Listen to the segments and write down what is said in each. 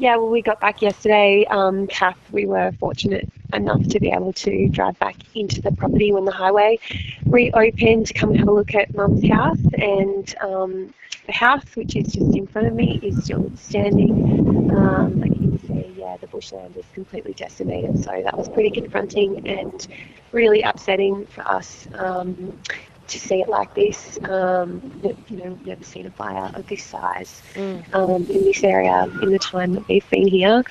Yeah, well, we got back yesterday. Kath, we were fortunate enough to be able to drive back into the property when the highway reopened to come and have a look at Mum's house. And the house, which is just in front of me, is still standing. Like you can see, yeah, the bushland is completely decimated. So that was pretty confronting and really upsetting for us. To see it like this, we've never seen a fire of this size in this area in the time that we've been here.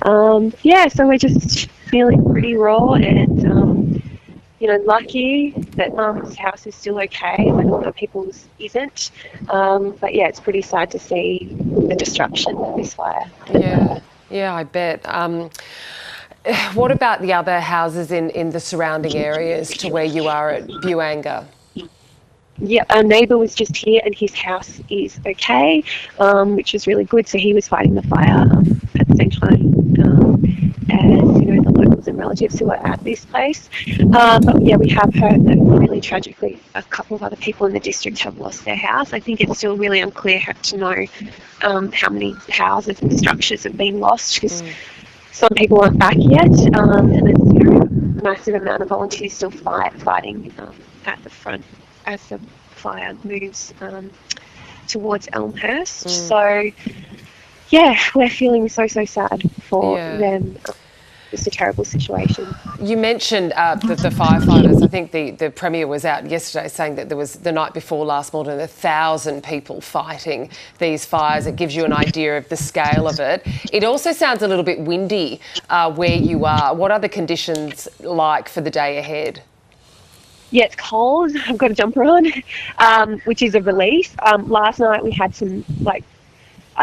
So we're just feeling pretty raw and, lucky that Mum's house is still okay when other people's isn't. But yeah, it's pretty sad to see the destruction of this fire. Yeah, I bet. What about the other houses in the surrounding areas to where you are at Buangor? Yeah, our neighbour was just here and his house is okay, which is really good. So he was fighting the fire at the same time as, the locals and relatives who are at this place. But yeah, we have heard that really tragically a couple of other people in the district have lost their house. I think it's still really unclear to know how many houses and structures have been lost because some people aren't back yet. And there's a massive amount of volunteers still fighting at the front as the fire moves towards Elmhurst. So, yeah, we're feeling so sad for them. It's a terrible situation. You mentioned the firefighters. I think the Premier was out yesterday saying that there was, the night before last more than 1,000 people fighting these fires. It gives you an idea of the scale of it. It also sounds a little bit windy where you are. What are the conditions like for the day ahead? Yeah, it's cold. I've got a jumper on, which is a relief. Last night we had some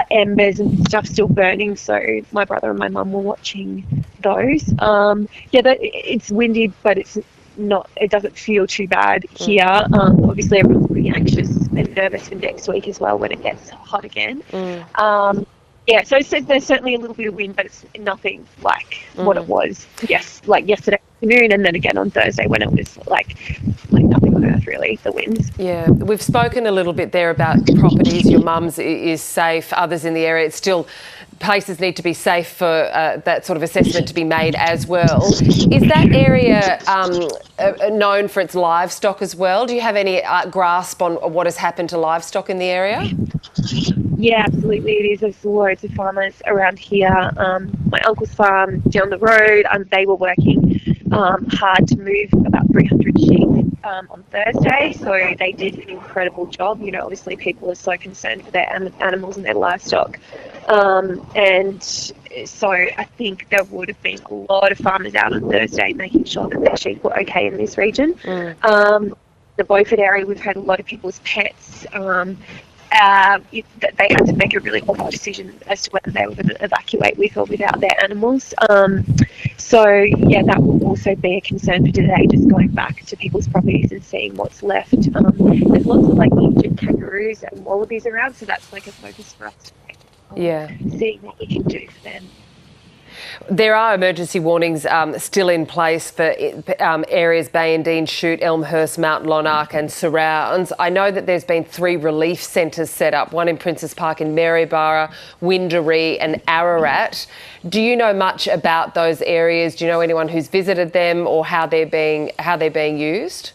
embers and stuff still burning, so my brother and my mum were watching those. It's windy, but it's not. It doesn't feel too bad here. Obviously, everyone's pretty anxious and nervous for next week as well when it gets hot again. So there's certainly a little bit of wind, but it's nothing like what it was. Yes, like yesterday afternoon, and then again on Thursday when it was like nothing on earth really, the winds. Yeah, we've spoken a little bit there about properties. Your mum's is safe, others in the area, it's still, places need to be safe for that sort of assessment to be made as well. Is that area known for its livestock as well? Do you have any grasp on what has happened to livestock in the area? Yeah, absolutely it is. There's loads of farmers around here. My uncle's farm down the road, they were working hard to move about 300 sheep on Thursday, so they did an incredible job. Obviously people are so concerned for their animals and their livestock, and so I think there would have been a lot of farmers out on Thursday making sure that their sheep were okay in this region. The Beaufort area, we've had a lot of people's pets that they had to make a really awful decision as to whether they were going to evacuate with or without their animals. That will also be a concern for today, just going back to people's properties and seeing what's left. There's lots of injured kangaroos and wallabies around, so that's a focus for us today. Seeing what we can do for them. There are emergency warnings still in place for areas Bay and Dean, Shute, Elmhurst, Mount Lonark and surrounds. I know that there's been 3 relief centres set up, one in Princes Park in Maryborough, Windaree and Ararat. Do you know much about those areas? Do you know anyone who's visited them or how they're being used?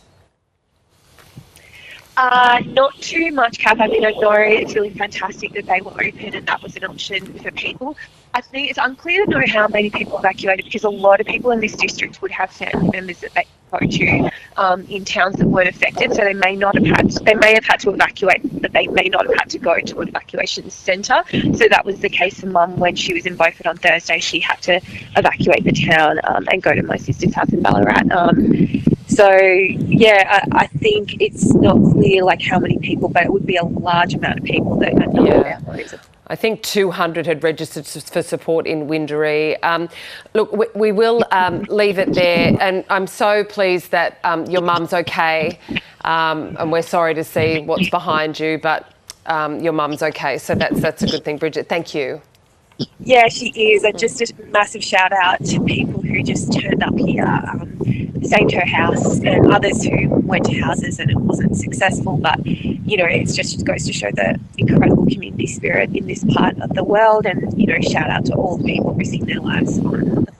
Not too much, Kath. I know it's really fantastic that they were open and that was an option for people. I think it's unclear to know how many people evacuated because a lot of people in this district would have family members that they go to in towns that weren't affected, so they may have had to evacuate, but they may not have had to go to an eevacuation centre. So that was the case for Mum when she was in Beaufort on Thursday. She had to evacuate the town and go to my sister's house in Ballarat. I think it's not clear how many people, but it would be a large amount of people that are not I think 200 had registered for support in Windaree. Look, we will leave it there, and I'm so pleased that your mum's okay, and we're sorry to see what's behind you, but your mum's okay, so that's a good thing. Bridget, thank you. Yeah, she is. Just a massive shout out to people who just turned up here. staying to her house, and others who went to houses and it wasn't successful. But, you know, it just goes to show the incredible community spirit in this part of the world. And, you know, shout out to all the people risking their lives on the